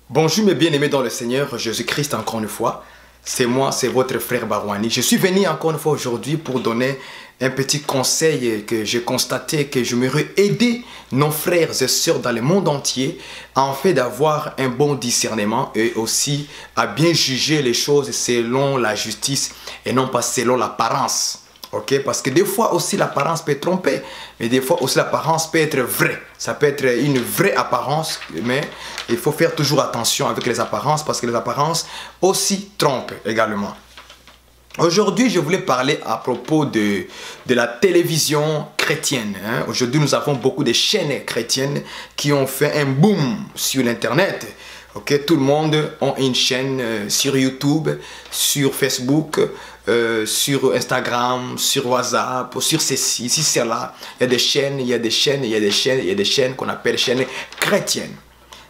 Bonjour mes bien-aimés dans le Seigneur, Jésus-Christ encore une fois. C'est moi, c'est votre frère Barouani. Je suis venu encore une fois aujourd'hui pour donner un petit conseil que j'ai constaté que j'aimerais aider nos frères et sœurs dans le monde entier en fait d'avoir un bon discernement et aussi à bien juger les choses selon la justice et non pas selon l'apparence. Ok, parce que des fois aussi l'apparence peut tromper, mais des fois aussi l'apparence peut être vraie. Ça peut être une vraie apparence, mais il faut faire toujours attention avec les apparences parce que les apparences aussi trompent également. Aujourd'hui, je voulais parler à propos de la télévision chrétienne. Aujourd'hui, nous avons beaucoup de chaînes chrétiennes qui ont fait un boom sur l'Internet. Okay, tout le monde a une chaîne sur YouTube, sur Facebook, sur Instagram, sur WhatsApp, sur ceci, sur cela. Il y a des chaînes, il y a des chaînes, il y a des chaînes, il y a des chaînes qu'on appelle chaînes chrétiennes.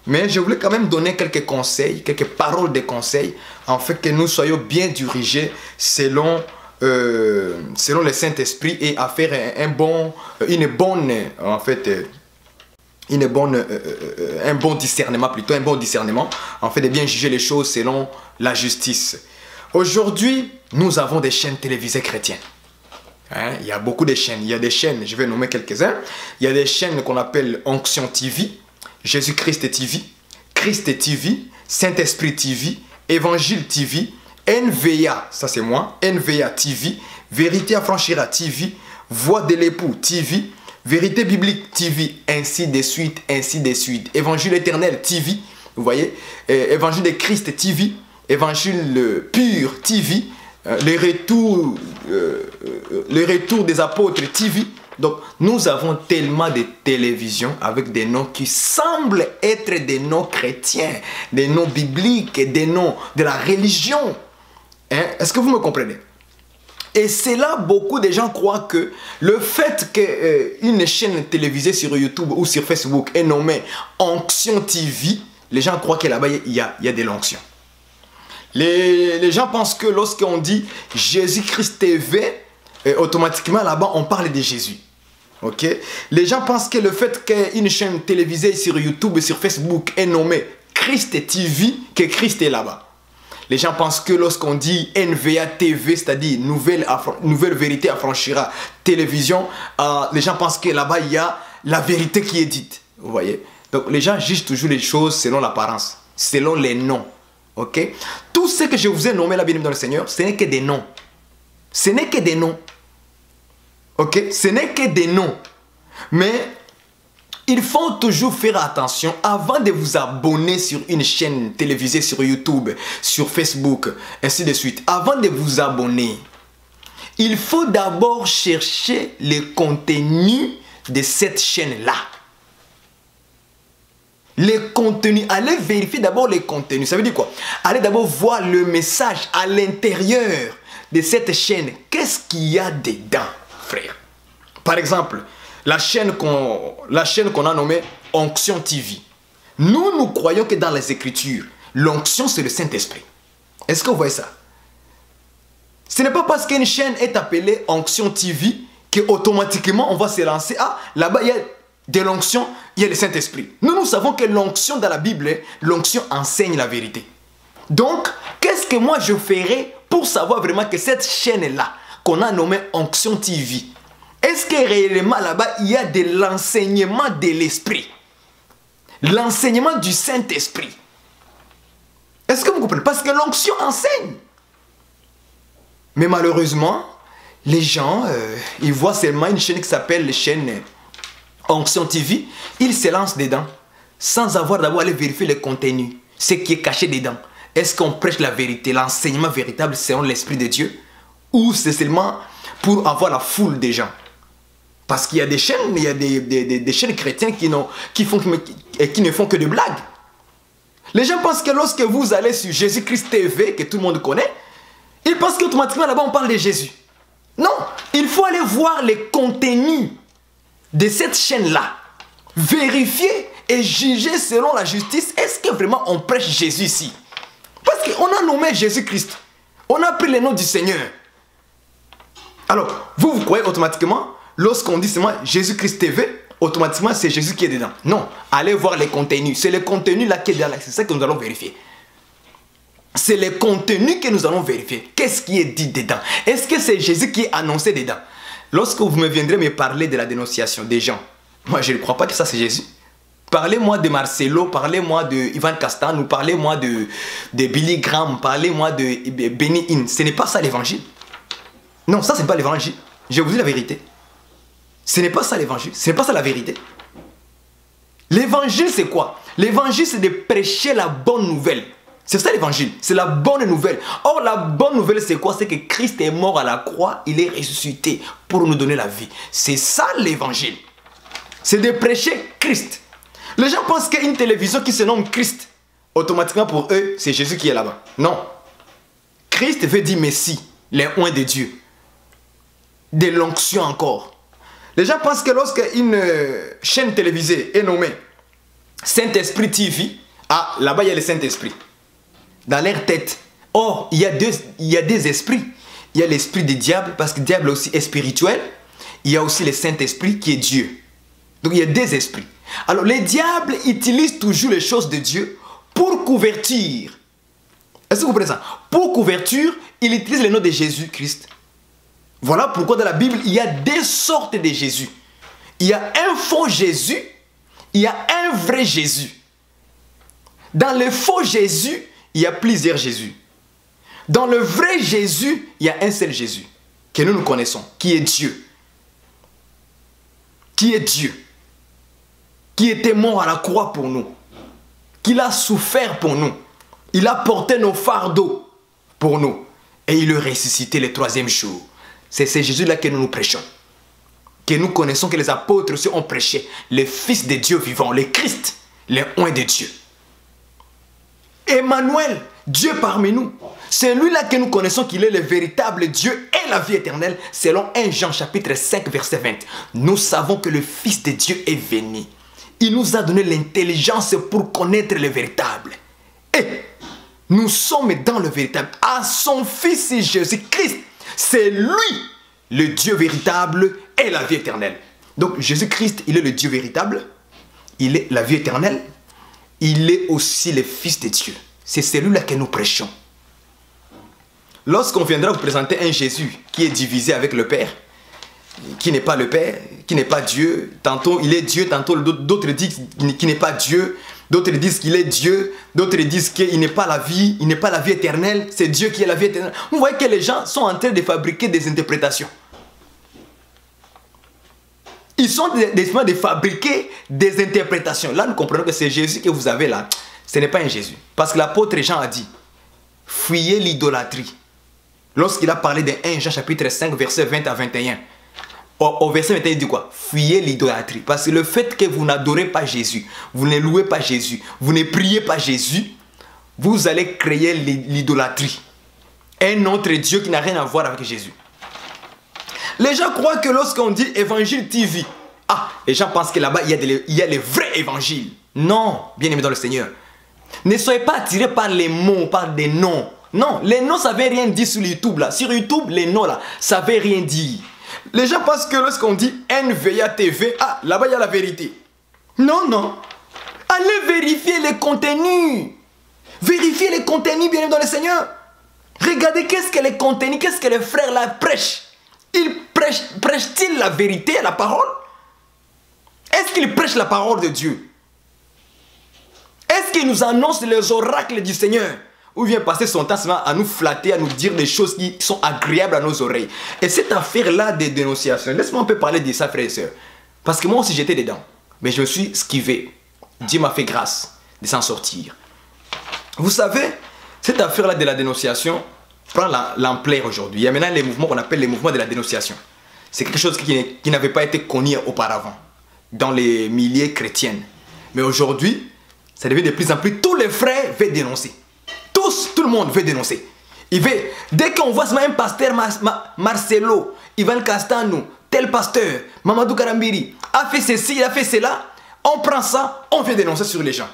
Mais je voulais quand même donner quelques conseils, quelques paroles de conseils, en fait que nous soyons bien dirigés selon le Saint-Esprit et à faire un bon discernement, en fait de bien juger les choses selon la justice. Aujourd'hui, nous avons des chaînes télévisées chrétiennes. Il y a beaucoup de chaînes. Il y a des chaînes, je vais nommer quelques-uns. Il y a des chaînes qu'on appelle Onction TV, Jésus-Christ TV, Christ TV, Saint-Esprit TV, Évangile TV, NVA, ça c'est moi, NVA TV, Vérité affranchira TV, Voix de l'époux TV, Vérité biblique TV, ainsi de suite, ainsi de suite. Évangile éternel TV, vous voyez, Évangile de Christ TV, Évangile pur TV, le retour des apôtres TV. Donc, nous avons tellement de télévisions avec des noms qui semblent être des noms chrétiens, des noms bibliques, des noms de la religion. Est-ce que vous me comprenez? Et c'est là, beaucoup de gens croient que le fait qu'une chaîne télévisée sur YouTube ou sur Facebook est nommée Onction TV, les gens croient que là-bas, il y a de l'onction. Les gens pensent que lorsqu'on dit Jésus-Christ TV, automatiquement là-bas, on parle de Jésus. Ok? Les gens pensent que le fait qu'une chaîne télévisée sur YouTube et sur Facebook est nommée Christ TV, que Christ est là-bas. Les gens pensent que lorsqu'on dit NVA TV, c'est-à-dire Nouvelle Vérité affranchira télévision, les gens pensent que là-bas, il y a la vérité qui est dite. Vous voyez? Donc, les gens jugent toujours les choses selon l'apparence, selon les noms. Ok? Tout ce que je vous ai nommé là, bien dans le Seigneur, ce n'est que des noms. Ce n'est que des noms. Ok? Ce n'est que des noms. Mais il faut toujours faire attention avant de vous abonner sur une chaîne télévisée sur YouTube, sur Facebook, ainsi de suite. Avant de vous abonner, il faut d'abord chercher le contenu de cette chaîne-là. Les contenus, allez vérifier d'abord les contenus. Ça veut dire quoi? Allez d'abord voir le message à l'intérieur de cette chaîne. Qu'est-ce qu'il y a dedans, frère? Par exemple, la chaîne qu'on a nommée Onction TV. Nous croyons que dans les Écritures, l'onction c'est le Saint-Esprit. Est-ce que vous voyez ça? Ce n'est pas parce qu'une chaîne est appelée Onction TV qu'automatiquement on va se lancer. Ah, là-bas il y a de l'onction, il y a le Saint-Esprit. Nous savons que l'onction dans la Bible, l'onction enseigne la vérité. Donc, qu'est-ce que moi je ferai pour savoir vraiment que cette chaîne-là, qu'on a nommée Onction TV, est-ce que réellement là-bas, il y a de l'enseignement de l'Esprit? L'enseignement du Saint-Esprit. Est-ce que vous comprenez? Parce que l'onction enseigne. Mais malheureusement, les gens, ils voient seulement une chaîne qui s'appelle la chaîne Onction TV. Ils se lancent dedans sans avoir d'abord aller vérifier le contenu, ce qui est caché dedans. Est-ce qu'on prêche la vérité, l'enseignement véritable selon l'Esprit de Dieu? Ou c'est seulement pour avoir la foule des gens? Parce qu'il y a des chaînes, il y a des chaînes chrétiennes qui ne font que de blagues. Les gens pensent que lorsque vous allez sur Jésus-Christ TV, que tout le monde connaît, ils pensent qu'automatiquement là-bas on parle de Jésus. Non, il faut aller voir les contenus de cette chaîne-là. Vérifier et juger selon la justice. Est-ce que vraiment on prêche Jésus ici? Parce qu'on a nommé Jésus-Christ. On a pris le nom du Seigneur. Alors, vous croyez automatiquement, lorsqu'on dit seulement Jésus-Christ TV, automatiquement c'est Jésus qui est dedans. Non, allez voir les contenus. C'est le contenu là qui est dedans. C'est ça que nous allons vérifier. C'est le contenu que nous allons vérifier. Qu'est-ce qui est dit dedans? Est-ce que c'est Jésus qui est annoncé dedans? Lorsque vous me viendrez me parler de la dénonciation des gens, moi je ne crois pas que ça c'est Jésus. Parlez-moi de Marcelo, parlez-moi de Ivan Castan, ou parlez-moi de Billy Graham, parlez-moi de Benny Hinn. Ce n'est pas ça l'évangile. Non, ça c'est pas l'évangile. Je vous dis la vérité. Ce n'est pas ça l'évangile. Ce n'est pas ça la vérité. L'évangile c'est quoi? L'évangile c'est de prêcher la bonne nouvelle. C'est ça l'évangile, c'est la bonne nouvelle. Or la bonne nouvelle c'est quoi? C'est que Christ est mort à la croix, il est ressuscité pour nous donner la vie. C'est ça l'évangile. C'est de prêcher Christ. Les gens pensent qu'une télévision qui se nomme Christ, automatiquement pour eux, c'est Jésus qui est là-bas. Non. Christ veut dire Messie, les oints de Dieu. De l'onction encore. Les gens pensent que lorsque une chaîne télévisée est nommée Saint-Esprit TV, ah, là-bas il y a le Saint-Esprit. Dans leur tête. Or, il y a des esprits. Il y a l'esprit du diable, parce que le diable aussi est spirituel. Il y a aussi le Saint-Esprit qui est Dieu. Donc il y a des esprits. Alors les diables utilisent toujours les choses de Dieu pour couverture. Est-ce que vous comprenez ça? Pour couverture, ils utilisent le nom de Jésus-Christ. Voilà pourquoi dans la Bible, il y a deux sortes de Jésus. Il y a un faux Jésus, il y a un vrai Jésus. Dans le faux Jésus, il y a plusieurs Jésus. Dans le vrai Jésus, il y a un seul Jésus que nous connaissons, qui est Dieu. Qui est Dieu. Qui était mort à la croix pour nous. Qui a souffert pour nous. Il a porté nos fardeaux pour nous. Et il est ressuscité le troisième jour. C'est ce Jésus-là que nous prêchons. Que nous connaissons, que les apôtres aussi ont prêché. Le Fils de Dieu vivant, le Christ, le oint de Dieu. Emmanuel, Dieu parmi nous. C'est lui-là que nous connaissons qu'il est le véritable Dieu et la vie éternelle, selon 1 Jean chapitre 5 verset 20. Nous savons que le Fils de Dieu est venu. Il nous a donné l'intelligence pour connaître le véritable. Et nous sommes dans le véritable. À son Fils Jésus-Christ, c'est lui le Dieu véritable et la vie éternelle. Donc Jésus-Christ, il est le Dieu véritable, il est la vie éternelle. Il est aussi le Fils de Dieu. C'est celui-là que nous prêchons. Lorsqu'on viendra vous présenter un Jésus qui est divisé avec le Père, qui n'est pas le Père, qui n'est pas Dieu, tantôt il est Dieu, tantôt d'autres disent qu'il n'est pas Dieu, d'autres disent qu'il est Dieu, d'autres disent qu'il n'est pas la vie, il n'est pas la vie éternelle, c'est Dieu qui est la vie éternelle. Vous voyez que les gens sont en train de fabriquer des interprétations. Ils sont de fabriquer des interprétations. Là, nous comprenons que c'est Jésus que vous avez là. Ce n'est pas un Jésus. Parce que l'apôtre Jean a dit, fuyez l'idolâtrie. Lorsqu'il a parlé de 1 Jean chapitre 5, verset 20 à 21. Au verset 21, il dit quoi? Fuyez l'idolâtrie. Parce que le fait que vous n'adorez pas Jésus, vous ne louez pas Jésus, vous ne priez pas Jésus, vous allez créer l'idolâtrie. Un autre Dieu qui n'a rien à voir avec Jésus. Les gens croient que lorsqu'on dit évangile TV, ah, les gens pensent que là-bas, il y a les vrais évangiles. Non, bien aimé dans le Seigneur. Ne soyez pas attirés par les mots, par des noms. Non, les noms, ça ne veut rien dire sur YouTube. Là. Sur YouTube, les noms, là, ça ne veut rien dire. Les gens pensent que lorsqu'on dit NVA TV, ah, là-bas, il y a la vérité. Non, non. Allez vérifier les contenus. Vérifiez les contenus, bien aimé dans le Seigneur. Regardez qu'est-ce que les contenus, qu'est-ce que les frères là prêchent. Ils prêchent-ils la vérité, la parole? Est-ce qu'ils prêchent la parole de Dieu? Est-ce qu'ils nous annoncent les oracles du Seigneur? Ou vient passer son temps à nous flatter, à nous dire des choses qui sont agréables à nos oreilles? Et cette affaire-là des dénonciations, laisse-moi un peu parler de ça, frères et sœurs. Parce que moi aussi j'étais dedans. Mais je me suis esquivé. Dieu m'a fait grâce de s'en sortir. Vous savez, cette affaire-là de la dénonciation prend l'ampleur aujourd'hui. Il y a maintenant les mouvements qu'on appelle les mouvements de la dénonciation. C'est quelque chose qui n'avait pas été connu auparavant dans les milieux chrétiens. Mais aujourd'hui, ça devient de plus en plus, tous les frères veulent dénoncer. Tout le monde veut dénoncer. Dès qu'on voit un pasteur Marcelo, Ivan Castano, tel pasteur, Mamadou Karambiri, a fait ceci, il a fait cela, on prend ça, on veut dénoncer sur les gens.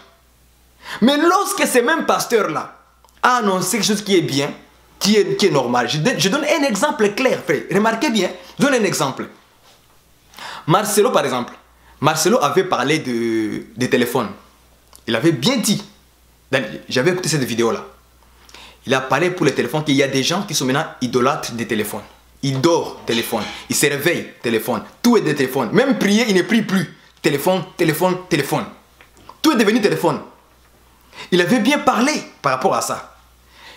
Mais lorsque ce même pasteur-là a annoncé quelque chose qui est bien, qui est normal. Je donne un exemple clair, frère. Remarquez bien, je donne un exemple. Marcelo, par exemple. Marcelo avait parlé de téléphone. Il avait bien dit. J'avais écouté cette vidéo-là. Il a parlé pour les téléphones qu'il y a des gens qui sont maintenant idolâtres des téléphones. Il dort, téléphone. Il se réveille, téléphone. Tout est des téléphones. Même prier, il ne prie plus. Téléphone, téléphone, téléphone. Tout est devenu téléphone. Il avait bien parlé par rapport à ça.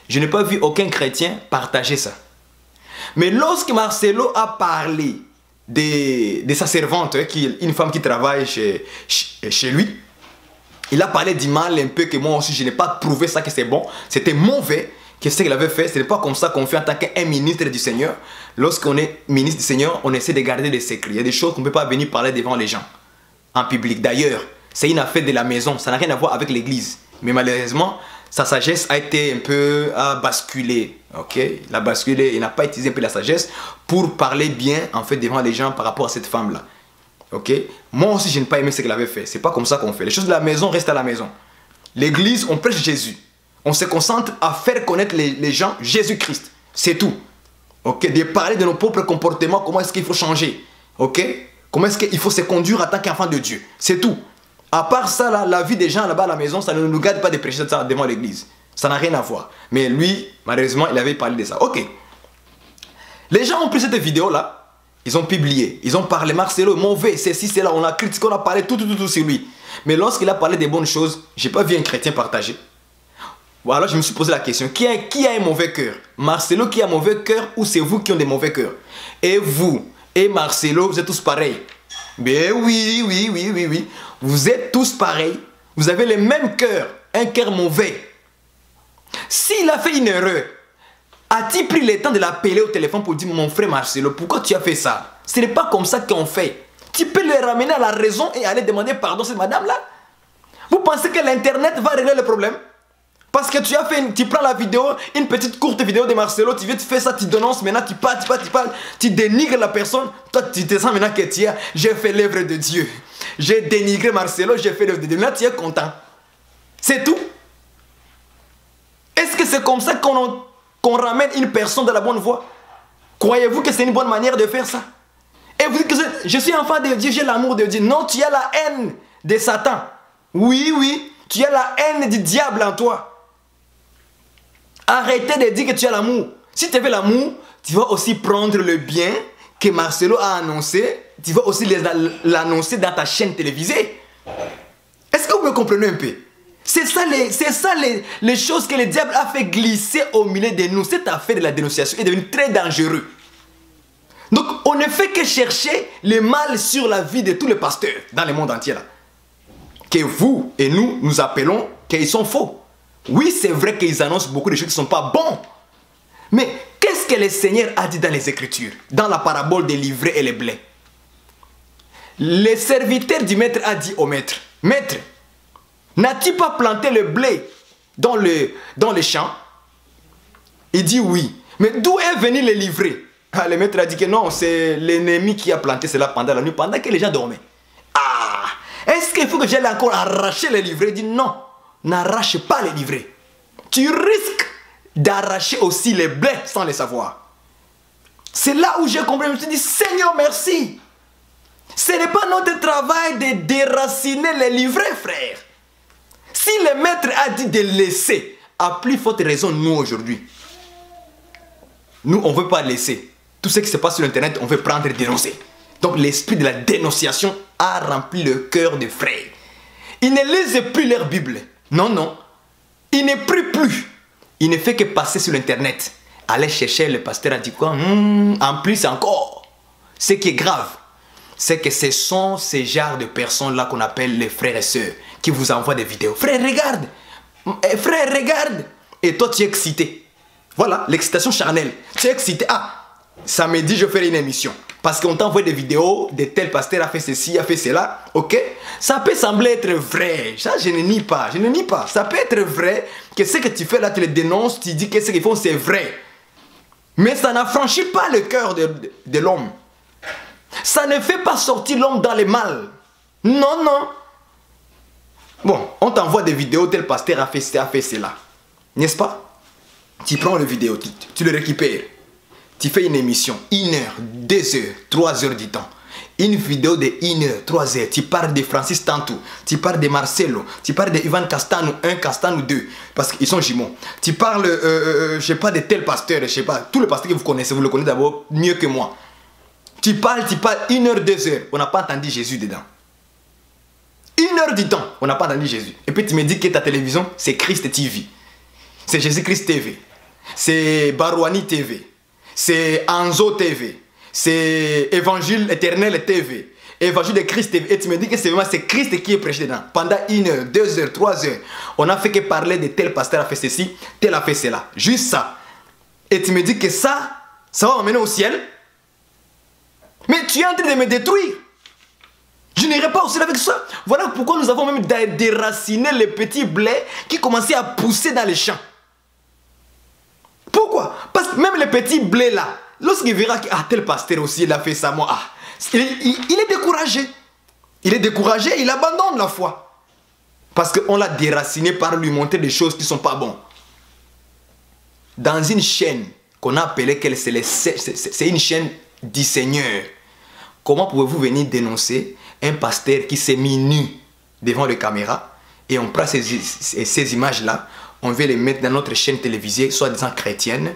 Je n'ai pas vu aucun chrétien partager ça. Mais lorsque Marcelo a parlé de sa servante, une femme qui travaille chez lui, il a parlé du mal un peu que moi aussi je n'ai pas prouvé ça que c'est bon. C'était mauvais que ce qu'il avait fait. Ce n'est pas comme ça qu'on fait en tant qu'un ministre du Seigneur. Lorsqu'on est ministre du Seigneur, on essaie de garder des secrets. Il y a des choses qu'on ne peut pas venir parler devant les gens en public. D'ailleurs, c'est une affaire de la maison. Ça n'a rien à voir avec l'église. Mais malheureusement, sa sagesse a été un peu basculée. Ok, il a basculé, il n'a pas utilisé un peu la sagesse pour parler bien en fait devant les gens par rapport à cette femme-là. Ok, moi aussi je n'ai pas aimé ce qu'il avait fait. C'est pas comme ça qu'on fait. Les choses de la maison restent à la maison. L'église, on prêche Jésus. On se concentre à faire connaître les gens Jésus-Christ. C'est tout. Ok, de parler de nos propres comportements, comment est-ce qu'il faut changer. Ok, comment est-ce qu'il faut se conduire en tant qu'enfant de Dieu. C'est tout. À part ça, là, la vie des gens là-bas à la maison, ça ne nous garde pas de prêcher ça devant l'église. Ça n'a rien à voir. Mais lui, malheureusement, il avait parlé de ça. Ok. Les gens ont pris cette vidéo-là. Ils ont publié. Ils ont parlé. Marcelo, mauvais, c'est ci, c'est là. On a critiqué, on a parlé tout sur lui. Mais lorsqu'il a parlé des bonnes choses, je n'ai pas vu un chrétien partager. Alors je me suis posé la question. Qui a un mauvais cœur? Marcelo qui a un mauvais cœur ou c'est vous qui avez des mauvais cœurs? Et vous et Marcelo, vous êtes tous pareils. Mais oui. Vous êtes tous pareils. Vous avez le même cœur. Un cœur mauvais. S'il a fait une erreur, as-tu pris le temps de l'appeler au téléphone pour dire mon frère Marcelo, pourquoi tu as fait ça? Ce n'est pas comme ça qu'on fait. Tu peux le ramener à la raison et aller demander pardon à cette madame-là. Vous pensez que l'internet va régler le problème? Parce que tu prends la vidéo, une petite courte vidéo de Marcelo, tu viens te faire ça, tu dénonces, maintenant tu parles, tu dénigres la personne. Toi tu te sens maintenant que j'ai fait l'œuvre de Dieu. J'ai dénigré Marcelo, j'ai fait l'œuvre de Dieu. Maintenant tu es content. C'est tout. Est-ce que c'est comme ça qu'on ramène une personne dans la bonne voie? Croyez-vous que c'est une bonne manière de faire ça? Et vous dites que je suis enfant de Dieu, j'ai l'amour de Dieu. Non, tu as la haine de Satan. Oui, tu as la haine du diable en toi. Arrêtez de dire que tu as l'amour. Si tu avais l'amour, tu vas aussi prendre le bien que Marcelo a annoncé. Tu vas aussi l'annoncer dans ta chaîne télévisée. Est-ce que vous me comprenez un peu? C'est ça les choses que le diable a fait glisser au milieu de nous. Cette affaire de la dénonciation est devenue très dangereuse. Donc on ne fait que chercher le mal sur la vie de tous les pasteurs dans le monde entier là. Que vous et nous appelons qu'ils sont faux. Oui, c'est vrai qu'ils annoncent beaucoup de choses qui ne sont pas bonnes. Mais qu'est-ce que le Seigneur a dit dans les Écritures? Dans la parabole des livrets et les blés. Le serviteur du maître a dit au maître, maître, n'as-tu pas planté le blé dans le champ? Il dit oui. Mais d'où est venu le livret? Le maître a dit que non, c'est l'ennemi qui a planté cela pendant la nuit, pendant que les gens dormaient. Ah! Est-ce qu'il faut que j'aille encore arracher les livrets? Il dit non, n'arrache pas les livrets. Tu risques d'arracher aussi les blés sans le savoir. C'est là où j'ai compris. Je me suis dit, Seigneur, merci. Ce n'est pas notre travail de déraciner les livrets, frère. Si le maître a dit de laisser, à plus forte raison, nous aujourd'hui. Nous, on ne veut pas laisser. Tout ce qui se passe sur Internet, on veut prendre et dénoncer. Donc l'esprit de la dénonciation a rempli le cœur des frères. Ils ne lisent plus leur Bible. Non. Ils ne prient plus. Ils ne font que passer sur Internet. Aller chercher le pasteur a dit quoi? En plus encore. Ce qui est grave, c'est que ce sont ces genres de personnes-là qu'on appelle les frères et sœurs qui vous envoient des vidéos. Frère, regarde. Frère, regarde. Et toi, tu es excité. Voilà, l'excitation charnelle. Tu es excité. Ah, samedi, je ferai une émission. Parce qu'on t'envoie des vidéos de tel pasteur a fait ceci, a fait cela. Ok? Ça peut sembler être vrai. Ça, je ne nie pas. Je ne nie pas. Ça peut être vrai que ce que tu fais là, tu le dénonces, tu dis que ce qu'ils font, c'est vrai. Mais ça n'affranchit pas le cœur de l'homme. Ça ne fait pas sortir l'homme dans le mal. Non. Bon, on t'envoie des vidéos, tel pasteur a fait cela. N'est-ce pas? Tu prends la vidéo, tu le récupères. Tu fais une émission, 1 heure, 2 heures, 3 heures du temps. Une vidéo de 1 heure, 3 heures, tu parles de Francis Tantou, tu parles de Marcelo, tu parles de Ivan Castano, 1 Castano 2, parce qu'ils sont jumeaux. Tu parles, je sais pas, de tel pasteur, je sais pas, tous les pasteurs que vous connaissez, vous le connaissez d'abord mieux que moi. Tu parles 1 heure, 2 heures, on n'a pas entendu Jésus dedans. 1 heure du temps, on n'a pas entendu Jésus. Et puis tu me dis que ta télévision, c'est Christ TV. C'est Jésus-Christ TV. C'est Barouani TV. C'est Anzo TV. C'est Évangile éternel TV. Évangile de Christ TV. Et tu me dis que c'est vraiment Christ qui est prêché dedans. Pendant 1 heure, 2 heures, 3 heures, on n'a fait que parler de tel pasteur a fait ceci, tel a fait cela. Juste ça. Et tu me dis que ça va m'amener au ciel. Mais tu es en train de me détruire. Je n'irai pas au ciel avec ça. Voilà pourquoi nous avons même déraciné les petits blés qui commençaient à pousser dans les champs. Pourquoi? Parce que même les petits blés là, lorsqu'il verra que tel pasteur aussi il a fait ça, moi, il est découragé. Il est découragé, il abandonne la foi. Parce qu'on l'a déraciné par lui montrer des choses qui ne sont pas bonnes. Dans une chaîne qu'on a appelée, c'est une chaîne du Seigneur. Comment pouvez-vous venir dénoncer un pasteur qui s'est mis nu devant les caméras et on prend ces images-là, on veut les mettre dans notre chaîne télévisée, soi-disant chrétienne.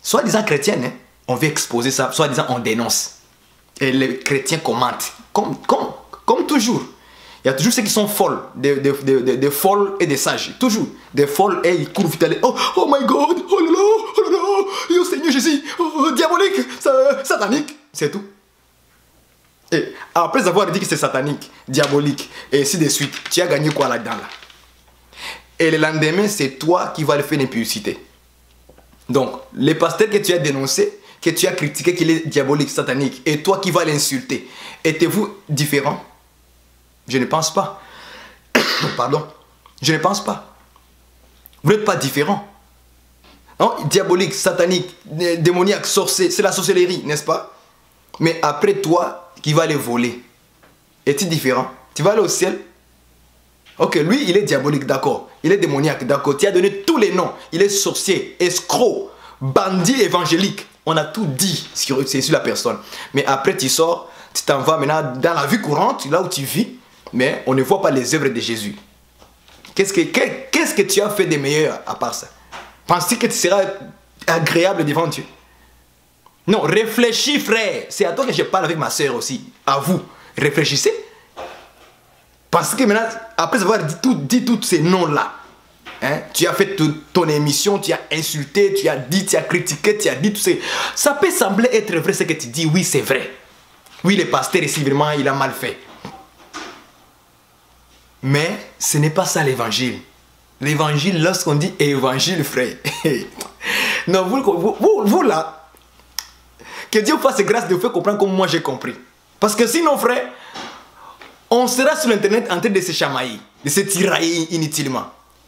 Soi-disant chrétienne, hein? On veut exposer ça, soi-disant on dénonce. Et les chrétiens commentent, comme toujours. Il y a toujours ceux qui sont folles, des folles et des sages. Toujours. Des folles et ils courent vite aller. Oh my God, oh là là, oh Seigneur Jésus, oh, diabolique, satanique. C'est tout. Et après avoir dit que c'est satanique, diabolique, et ainsi de suite, tu as gagné quoi là-dedans là? Et le lendemain, c'est toi qui vas le faire l'impudicité. Donc, les pasteurs que tu as dénoncés, que tu as critiqué qu'il est diabolique, satanique, et toi qui vas l'insulter, êtes-vous différents? Je ne pense pas. Pardon. Je ne pense pas. Vous n'êtes pas différents. Non? Diabolique, satanique, démoniaque, sorcier, c'est la sorcellerie, n'est-ce pas? Mais après toi, qui va les voler, es-tu différent? Tu vas aller au ciel? Ok, lui, il est diabolique, d'accord. Il est démoniaque, d'accord. Tu as donné tous les noms. Il est sorcier, escroc, bandit évangélique. On a tout dit sur la personne. Mais après, tu sors, tu t'en vas maintenant dans la vie courante, là où tu vis, mais on ne voit pas les œuvres de Jésus. Qu'est-ce que tu as fait de meilleur à part ça? Penses-tu que tu seras agréable devant Dieu? Non, réfléchis, frère. C'est à toi que je parle avec ma soeur aussi. À vous. Réfléchissez. Parce que maintenant, après avoir dit tous ces noms-là, hein, tu as fait ton émission, tu as insulté, tu as dit, tu as critiqué, tu as dit tout ça. Ça peut sembler être vrai ce que tu dis. Oui, c'est vrai. Oui, le pasteur ici, vraiment, il a mal fait. Mais ce n'est pas ça l'évangile. L'évangile, lorsqu'on dit évangile, frère. Non, vous là, que Dieu fasse grâce de vous faire comprendre comme moi j'ai compris. Parce que sinon, frère, on sera sur l'internet en train de se chamailler, de se tirailler inutilement.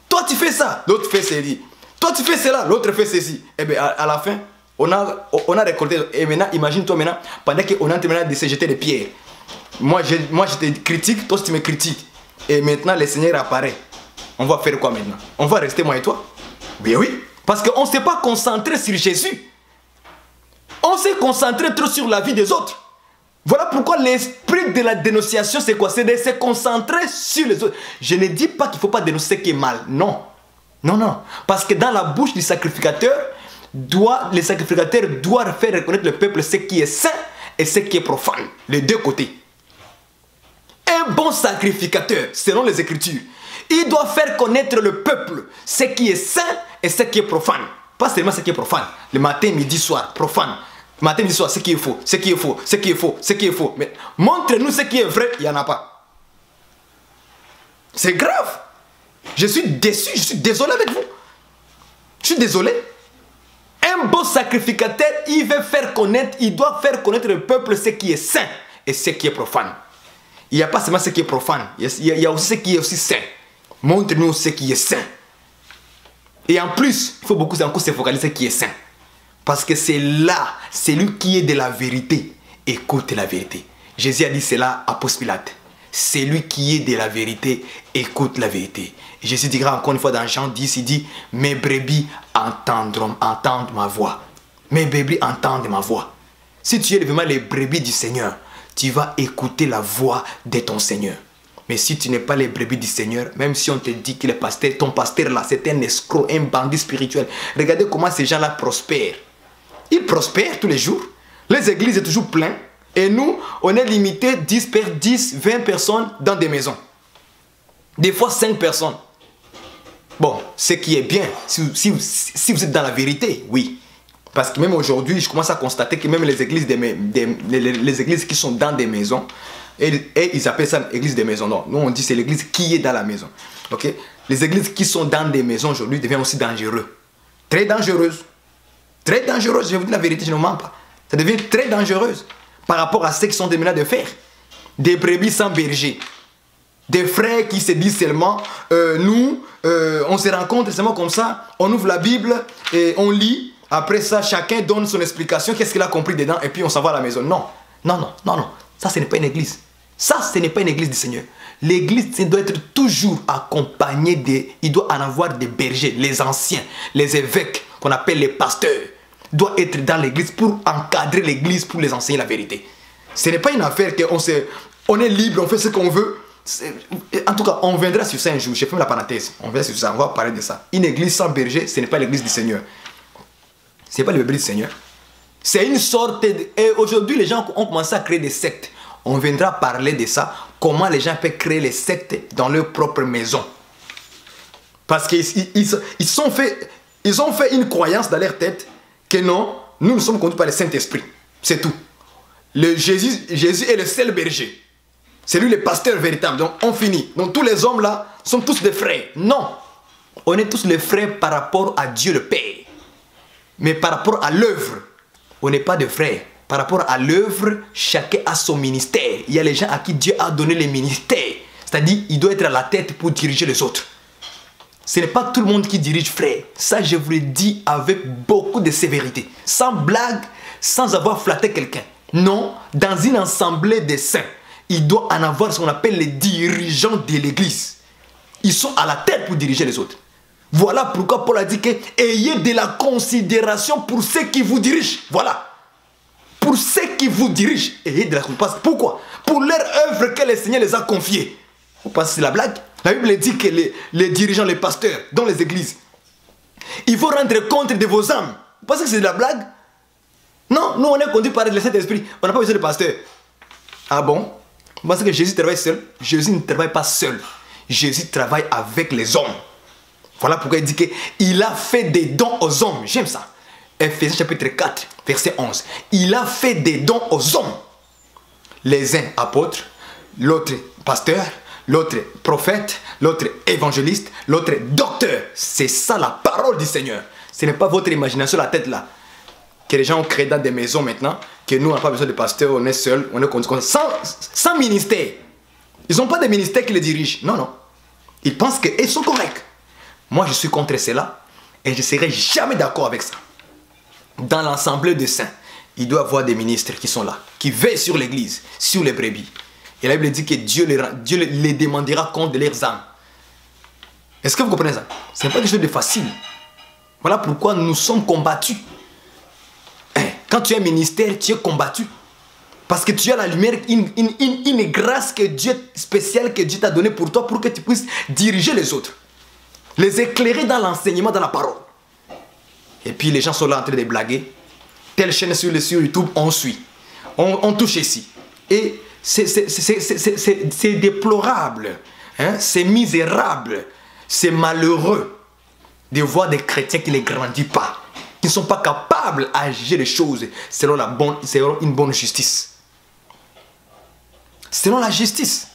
Toi, tu fais ça, l'autre fait ceci. Toi, tu fais cela, l'autre fait ceci. Et bien, à la fin, on a récolté. Et maintenant, imagine-toi maintenant, pendant qu'on est en train de se jeter des pierres. Moi, je te critique, toi, tu me critiques. Et maintenant, le Seigneur apparaît. On va faire quoi maintenant? On va rester moi et toi? Oui, oui. Parce qu'on ne s'est pas concentré sur Jésus. On s'est concentré trop sur la vie des autres. Voilà pourquoi l'esprit de la dénonciation, c'est quoi? C'est de se concentrer sur les autres. Je ne dis pas qu'il ne faut pas dénoncer ce qui est mal. Non. Non, non. Parce que dans la bouche du sacrificateur, le sacrificateur doit faire reconnaître le peuple ce qui est saint et ce qui est profane. Les deux côtés. Un bon sacrificateur, selon les Écritures, il doit faire connaître le peuple ce qui est saint et ce qui est profane. Pas seulement ce qui est profane. Le matin, midi, soir, profane. Matin, midi, soir, ce qui est faux, ce qui est faux, ce qui est faux, ce qui est faux. Mais montre-nous ce qui est vrai, il n'y en a pas. C'est grave. Je suis déçu, je suis désolé avec vous. Je suis désolé. Un bon sacrificateur, il veut faire connaître, il doit faire connaître le peuple ce qui est saint et ce qui est profane. Il n'y a pas seulement ce qui est profane, il y a aussi ce qui est aussi saint. Montre-nous ce qui est saint. Et en plus, il faut beaucoup encore se focaliser sur ce qui est saint. Parce que c'est là, celui qui est de la vérité, écoute la vérité. Jésus a dit cela à Ponce Pilate. Celui qui est de la vérité, écoute la vérité. Et Jésus dira encore une fois dans Jean 10, il dit, mes brebis entendent ma voix. Mes brebis entendent ma voix. Si tu es vraiment les brebis du Seigneur, tu vas écouter la voix de ton Seigneur. Mais si tu n'es pas les brebis du Seigneur, même si on te dit qu'il est pasteur, ton pasteur là, c'est un escroc, un bandit spirituel. Regardez comment ces gens-là prospèrent. Ils prospèrent tous les jours. Les églises sont toujours pleines. Et nous, on est limité 10, 20 personnes dans des maisons. Des fois 5 personnes. Bon, ce qui est bien, si vous êtes dans la vérité, oui. Parce que même aujourd'hui, je commence à constater que même les églises, les églises qui sont dans des maisons, et ils appellent ça église des maisons. Non, nous on dit c'est l'église qui est dans la maison. Ok? Les églises qui sont dans des maisons aujourd'hui deviennent aussi dangereuses. Très dangereuses. Très dangereuses, je vous dis la vérité, je ne mens pas. Ça devient très dangereuse par rapport à ce qu'ils sont devenus de faire. Des brebis sans berger. Des frères qui se disent seulement, nous, on se rencontre seulement comme ça, on ouvre la Bible et on lit. Après ça, chacun donne son explication, qu'est-ce qu'il a compris dedans, et puis on s'en va à la maison. Non, non, non, non, non. Ça, ce n'est pas une église. Ça, ce n'est pas une église du Seigneur. L'église doit être toujours accompagnée il doit en avoir des bergers, les anciens, les évêques, qu'on appelle les pasteurs, doivent être dans l'église pour encadrer l'église, pour les enseigner la vérité. Ce n'est pas une affaire on est libre, on fait ce qu'on veut. En tout cas, on viendra sur ça un jour. Je ferme la parenthèse. On viendra sur ça, on va parler de ça. Une église sans berger, ce n'est pas l'église du Seigneur. Ce n'est pas le berger du Seigneur. C'est une sorte de... Et aujourd'hui, les gens ont commencé à créer des sectes. On viendra parler de ça. Comment les gens peuvent créer les sectes dans leur propre maison. Parce qu'ils ont fait une croyance dans leur tête que non, nous sommes conduits par le Saint-Esprit. C'est tout. Jésus est le seul berger. C'est lui le pasteur véritable. Donc on finit. Donc tous les hommes là sont tous des frères. Non. On est tous les frères par rapport à Dieu le Père. Mais par rapport à l'œuvre, on n'est pas des frères. Par rapport à l'œuvre, chacun a son ministère. Il y a les gens à qui Dieu a donné les ministères. C'est-à-dire, il doit être à la tête pour diriger les autres. Ce n'est pas tout le monde qui dirige, frère. Ça, je vous le dis avec beaucoup de sévérité. Sans blague, sans avoir flatté quelqu'un. Non, dans une assemblée de saints, il doit en avoir ce qu'on appelle les dirigeants de l'église. Ils sont à la tête pour diriger les autres. Voilà pourquoi Paul a dit que ayez de la considération pour ceux qui vous dirigent. Voilà. Pour ceux qui vous dirigent, ayez de la considération. Pourquoi? Pour leur œuvre que le Seigneur les a confiée. Vous pensez que c'est la blague? La Bible dit que les dirigeants, les pasteurs, dans les églises, il faut rendre compte de vos âmes. Vous pensez que c'est de la blague? Non, nous on est conduits par le Saint-Esprit. On n'a pas besoin de pasteur. Ah bon? Vous pensez que Jésus travaille seul? Jésus ne travaille pas seul. Jésus travaille avec les hommes. Voilà pourquoi il dit qu'il a fait des dons aux hommes. J'aime ça. Ephésiens chapitre 4, verset 11. Il a fait des dons aux hommes. Les uns apôtres, l'autre pasteur, l'autre prophète, l'autre évangéliste, l'autre docteur. C'est ça la parole du Seigneur. Ce n'est pas votre imagination, la tête là. Que les gens ont créé dans des maisons maintenant, que nous on n'a pas besoin de pasteur, on est seul, on est sans ministère. Ils n'ont pas de ministère qui les dirigent. Non, non. Ils pensent qu'ils sont corrects. Moi, je suis contre cela et je ne serai jamais d'accord avec ça. Dans l'assemblée des saints, il doit y avoir des ministres qui sont là, qui veillent sur l'église, sur les brebis. Et la Bible dit que Dieu les demandera compte de leurs âmes. Est-ce que vous comprenez ça? Ce n'est pas quelque chose de facile. Voilà pourquoi nous sommes combattus. Quand tu es un ministère, tu es combattu. Parce que tu as la lumière, une grâce spéciale que Dieu t'a donnée pour toi, pour que tu puisses diriger les autres. Les éclairer dans l'enseignement, dans la parole. Et puis les gens sont là en train de blaguer. Telle chaîne sur YouTube, on suit. On touche ici. Et c'est déplorable. Hein? C'est misérable. C'est malheureux de voir des chrétiens qui ne les grandissent pas. Qui ne sont pas capables d'agir les choses selon une bonne justice. Selon la justice.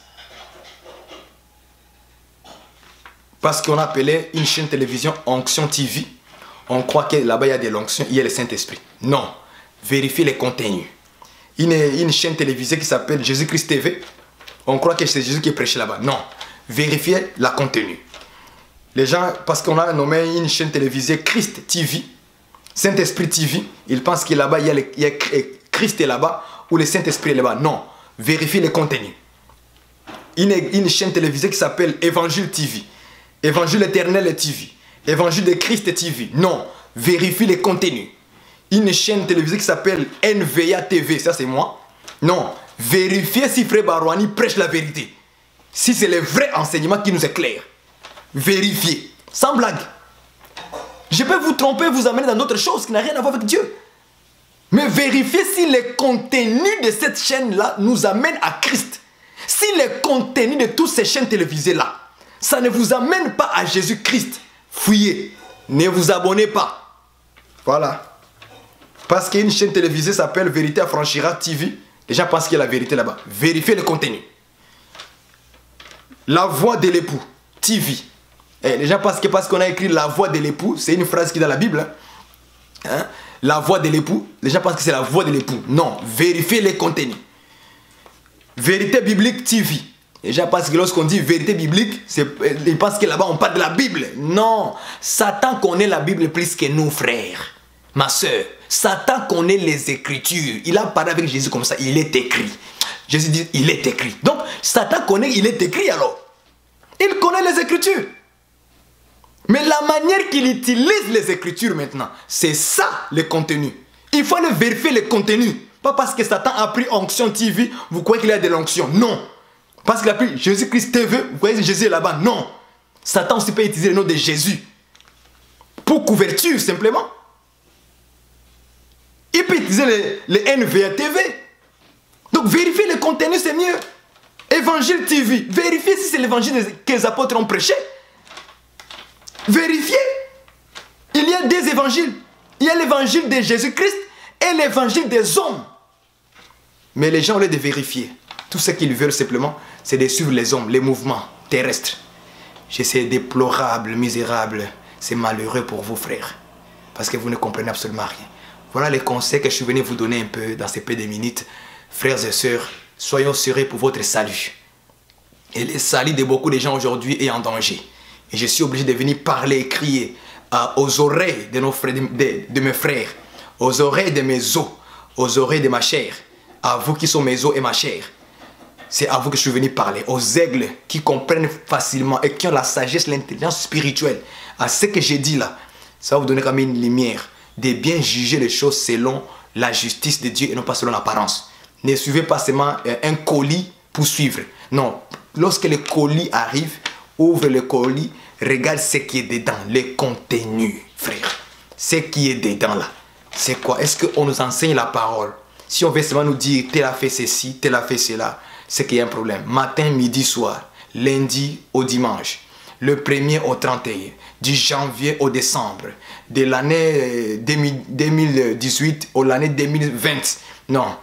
Parce qu'on appelait une chaîne télévision Onction TV. On croit que là-bas il y a de l'onction, il y a le Saint-Esprit. Non. Vérifiez les contenus. Une chaîne télévisée qui s'appelle Jésus-Christ TV. On croit que c'est Jésus qui est prêché là-bas. Non. Vérifiez la contenu. Les gens, parce qu'on a nommé une chaîne télévisée Christ TV, Saint-Esprit TV, ils pensent que là-bas il y a Christ est là-bas ou le Saint-Esprit est là-bas. Non. Vérifiez les contenus. Une chaîne télévisée qui s'appelle Évangile TV. Évangile éternel TV. Évangile de Christ TV. Non. Vérifie les contenus. une chaîne télévisée qui s'appelle NVA TV, ça c'est moi. Non, vérifiez si Frère Barouani prêche la vérité. Si c'est le vrai enseignement qui nous éclaire. Vérifiez, sans blague. Je peux vous tromper, vous amener dans d'autres choses qui n'ont rien à voir avec Dieu. Mais vérifiez si le contenu de cette chaîne-là nous amène à Christ. Si le contenu de toutes ces chaînes télévisées-là, ça ne vous amène pas à Jésus-Christ, fuyez. Ne vous abonnez pas. Voilà. Parce qu'une chaîne télévisée s'appelle Vérité Affranchira TV. Les gens pensent qu'il y a la vérité là-bas. Vérifiez le contenu. La voix de l'époux TV. Les gens pensent que parce qu'on a écrit la voix de l'époux, c'est une phrase qui est dans la Bible. Hein? La voix de l'époux, les gens pensent que c'est la voix de l'époux. Non, vérifiez les contenus. Vérité biblique TV. Les gens pensent que lorsqu'on dit vérité biblique, ils pensent que là-bas on parle de la Bible. Non, Satan connaît la Bible plus que nous, frères. Ma soeur, Satan connaît les Écritures. Il a parlé avec Jésus comme ça, il est écrit. Jésus dit, il est écrit. Donc, Satan connaît, il est écrit alors. Il connaît les Écritures. Mais la manière qu'il utilise les Écritures maintenant, c'est ça le contenu. Il faut aller vérifier le contenu. Pas parce que Satan a pris Onction TV, vous croyez qu'il a de l'onction. Non. Parce qu'il a pris Jésus-Christ TV, vous croyez que Jésus est là-bas. Non. Satan aussi peut utiliser le nom de Jésus. Pour couverture, simplement. Il peut utiliser le NVA TV. Donc vérifier le contenu, c'est mieux. Évangile TV. Vérifiez si c'est l'évangile que les apôtres ont prêché. Vérifiez. Il y a des évangiles. Il y a l'évangile de Jésus-Christ et l'évangile des hommes. Mais les gens, au lieu de vérifier, tout ce qu'ils veulent simplement, c'est de suivre les hommes, les mouvements terrestres. C'est déplorable, misérable. C'est malheureux pour vous, frères. Parce que vous ne comprenez absolument rien. Voilà les conseils que je suis venu vous donner un peu dans ces peu de minutes. Frères et sœurs, soyons sérieux pour votre salut. Et le salut de beaucoup de gens aujourd'hui est en danger. Et je suis obligé de venir parler et crier aux oreilles de, nos frères, de mes frères, aux oreilles de mes os, aux oreilles de ma chair, à vous qui sont mes os et ma chair. C'est à vous que je suis venu parler, aux aigles qui comprennent facilement et qui ont la sagesse, l'intelligence spirituelle. À ce que j'ai dit là, ça va vous donner comme une lumière de bien juger les choses selon la justice de Dieu et non pas selon l'apparence. Ne suivez pas seulement un colis pour suivre. Non, lorsque le colis arrive, ouvre le colis, regarde ce qui est dedans, le contenu, frère. Ce qui est dedans là, c'est quoi? Est-ce qu'on nous enseigne la parole? Si on veut seulement nous dire, tel a fait ceci, tel a fait cela, c'est qu'il y a un problème. Matin, midi, soir, lundi au dimanche, le 1er au 31, du janvier au décembre, de l'année 2018 à l'année 2020. Non,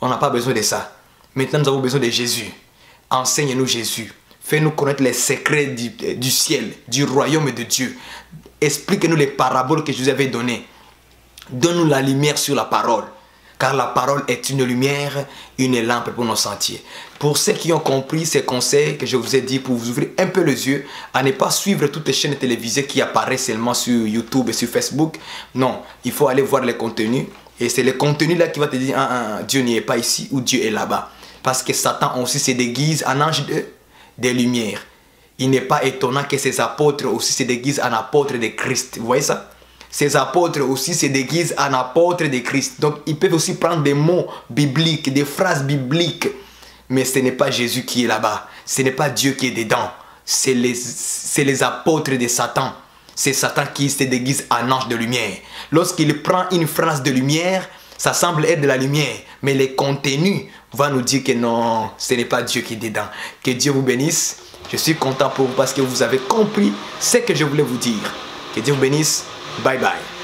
on n'a pas besoin de ça. Maintenant, nous avons besoin de Jésus. Enseigne-nous Jésus. Fais-nous connaître les secrets du ciel, du royaume de Dieu. Explique-nous les paraboles que Jésus avait données. Donne-nous la lumière sur la parole. Car la parole est une lumière, une lampe pour nos sentiers. Pour ceux qui ont compris ces conseils que je vous ai dit pour vous ouvrir un peu les yeux, à ne pas suivre toutes les chaînes télévisées qui apparaissent seulement sur YouTube et sur Facebook. Non, il faut aller voir les contenus. Et c'est le contenu là qui va te dire, Dieu n'y est pas ici ou Dieu est là-bas. Parce que Satan aussi se déguise en ange de lumière. Il n'est pas étonnant que ces apôtres aussi se déguisent en apôtres de Christ. Vous voyez ça? Ces apôtres aussi se déguisent en apôtres de Christ. Donc ils peuvent aussi prendre des mots bibliques, des phrases bibliques. Mais ce n'est pas Jésus qui est là-bas. Ce n'est pas Dieu qui est dedans. C'est les apôtres de Satan. C'est Satan qui se déguise en ange de lumière. Lorsqu'il prend une phrase de lumière, ça semble être de la lumière. Mais le contenu va nous dire que non, ce n'est pas Dieu qui est dedans. Que Dieu vous bénisse. Je suis content pour vous parce que vous avez compris ce que je voulais vous dire. Que Dieu vous bénisse. Bye bye.